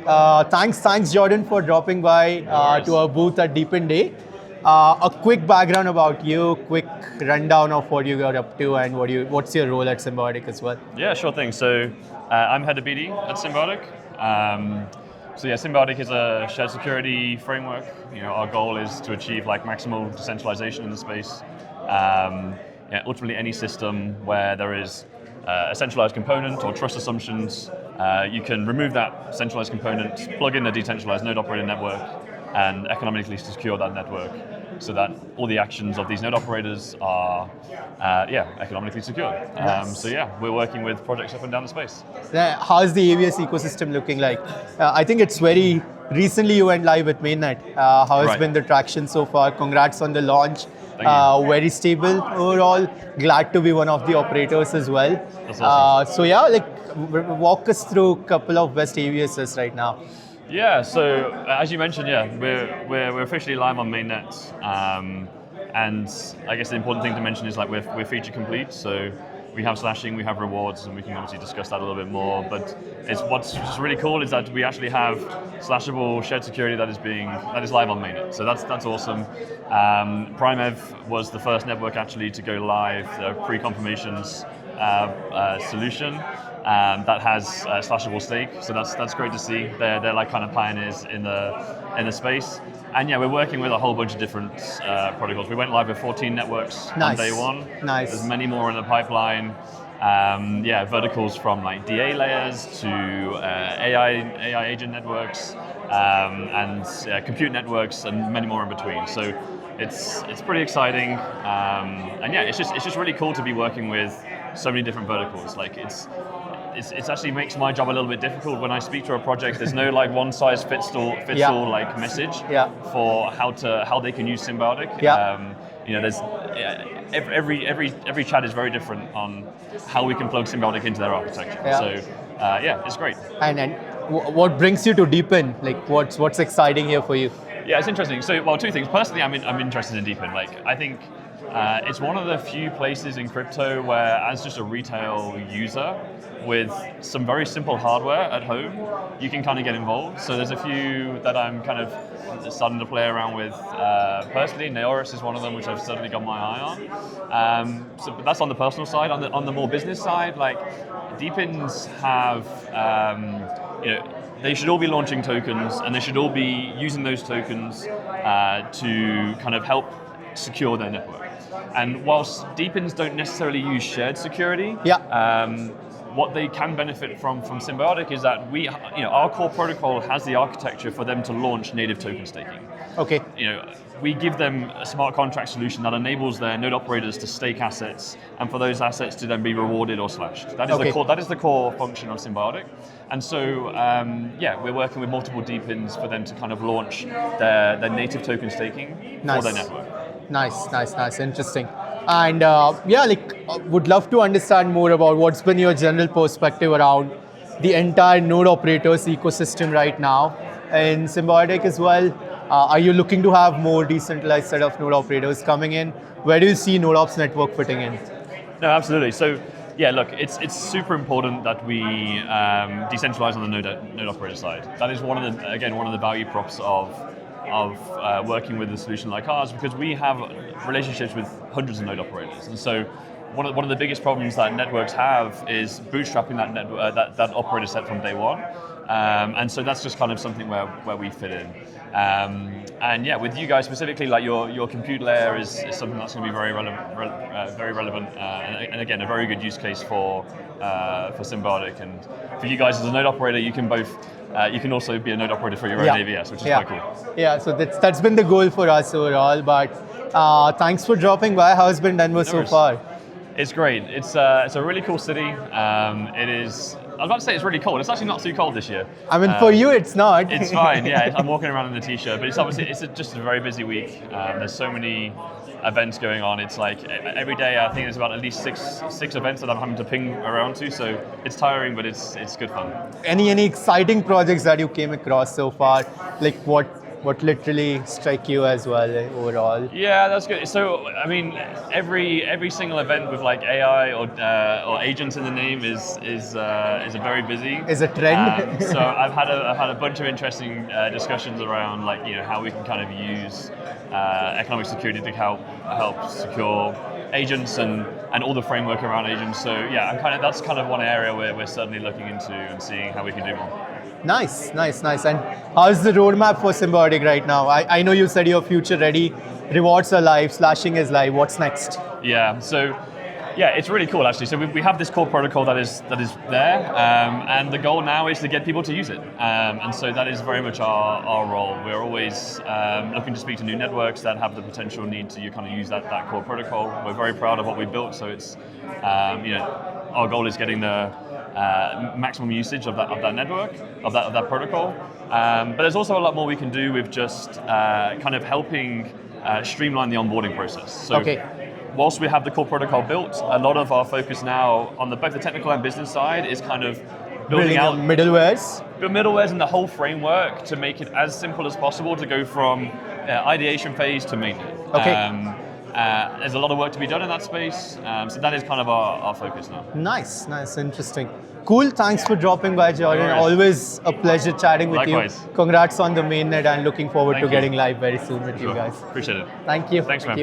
Thanks, Jordan, for dropping by to our booth at DePIN Day. A quick background about you, quick rundown of what you got up to, and what's your role at Symbiotic as well. Yeah, sure thing. So I'm head of BD at Symbiotic. Symbiotic is a shared security framework. Our goal is to achieve maximal decentralization in the space. Ultimately, any system where there is a centralized component or trust assumptions, you can remove that centralized component, plug in a decentralized node operator network, and economically secure that network so that all the actions of these node operators are economically secure. Nice. We're working with projects up and down the space. How's the AWS ecosystem looking like? I think it's very recently you went live with Mainnet. How has been the traction so far? Congrats on the launch. Thank you. Very stable overall. Glad to be one of the operators as well. That's awesome. Walk us through a couple of best AWSs right now. Yeah, so as you mentioned, we're officially live on Mainnet, and I guess the important thing to mention is we're feature complete. So we have slashing, we have rewards, and we can obviously discuss that a little bit more. But what's just really cool is that we actually have slashable shared security that is live on Mainnet. So that's awesome. PrimeEv was the first network actually to go live, pre-confirmations solution. That has slashable stake, so that's great to see. They're kind of pioneers in the space, and we're working with a whole bunch of different protocols. We went live with 14 networks on day one. Nice. There's many more in the pipeline. Verticals from DA layers to AI agent networks and compute networks and many more in between. So it's pretty exciting, and it's just really cool to be working with so many different verticals. It actually makes my job a little bit difficult when I speak to a project. There's no one size fits all message for how they can use Symbiotic. There's every chat is very different on how we can plug Symbiotic into their architecture. So it's great. And what brings you to DePIN? What's exciting here for you? Yeah, it's interesting. So, two things. Personally, I'm interested in DePIN. I think it's one of the few places in crypto where, as just a retail user with some very simple hardware at home, you can kind of get involved. So there's a few that I'm kind of starting to play around with personally. NodeOps is one of them, which I've certainly got my eye on. But that's on the personal side. On the more business side, DePINs have, they should all be launching tokens, and they should all be using those tokens to kind of help secure their network. And whilst DePINs don't necessarily use shared security, what they can benefit from Symbiotic is that our core protocol has the architecture for them to launch native token staking. Okay. We give them a smart contract solution that enables their node operators to stake assets, and for those assets to then be rewarded or slashed. That is the core function of Symbiotic. And so, we're working with multiple DePINs for them to kind of launch their native token staking for their network. Nice, interesting. And would love to understand more about what's been your general perspective around the entire node operators ecosystem right now in Symbiotic as well. Are you looking to have more decentralized set of node operators coming in? Where do you see NodeOps Network fitting in? No, absolutely. So, it's super important that we decentralize on the node operator side. That is one of the value props of working with a solution like ours, because we have relationships with hundreds of node operators, and so one of the biggest problems that networks have is bootstrapping that operator set from day one, and so that's just kind of something where we fit in. With you guys specifically, your compute layer is something that's going to be very relevant, and again, a very good use case for Symbiotic. And for you guys as a node operator, you can both. You can also be a node operator for your own AVS, which is quite cool. Yeah, so that's been the goal for us overall. But thanks for dropping by. How has been Denver so far? It's great. It's a really cool city. It is. I was about to say it's really cold. It's actually not too cold this year. I mean, for you, it's not. It's fine. Yeah, I'm walking around in the t-shirt, but it's just a very busy week. There's so many events going on. It's every day I think there's about at least six events that I'm having to ping around to. So it's tiring, but it's good fun. Any exciting projects that you came across so far? what literally struck you as well overall? Yeah, that's good. So, I mean, every single event with like AI or agents in the name is very busy. Is a trend. So I've had a bunch of interesting discussions around like how we can kind of use economic security to help secure agents and all the framework around agents. So yeah, that's kind of one area where we're certainly looking into and seeing how we can do more. Nice. And how's the roadmap for Symbiotic right now? I know you said you're future ready. Rewards are live, slashing is live. What's next? Yeah. So yeah, it's really cool actually. So we have this core protocol that is there, and the goal now is to get people to use it. And so that is very much our role. We're always looking to speak to new networks that have the potential need to kind of use that core protocol. We're very proud of what we built. So it's our goal is getting the maximum usage of that network, of that protocol. But there's also a lot more we can do with just kind of helping streamline the onboarding process. So whilst we have the core protocol built, a lot of our focus now on both the technical and business side is kind of building out middlewares and the whole framework to make it as simple as possible to go from ideation phase to mainnet. There's a lot of work to be done in that space, so that is kind of our focus now. Nice, interesting. Cool, thanks for dropping by, Jordan. Always a pleasure chatting with you. Congrats on the mainnet and looking forward to getting live very soon with you guys. Appreciate it. Thank you. Thanks, man.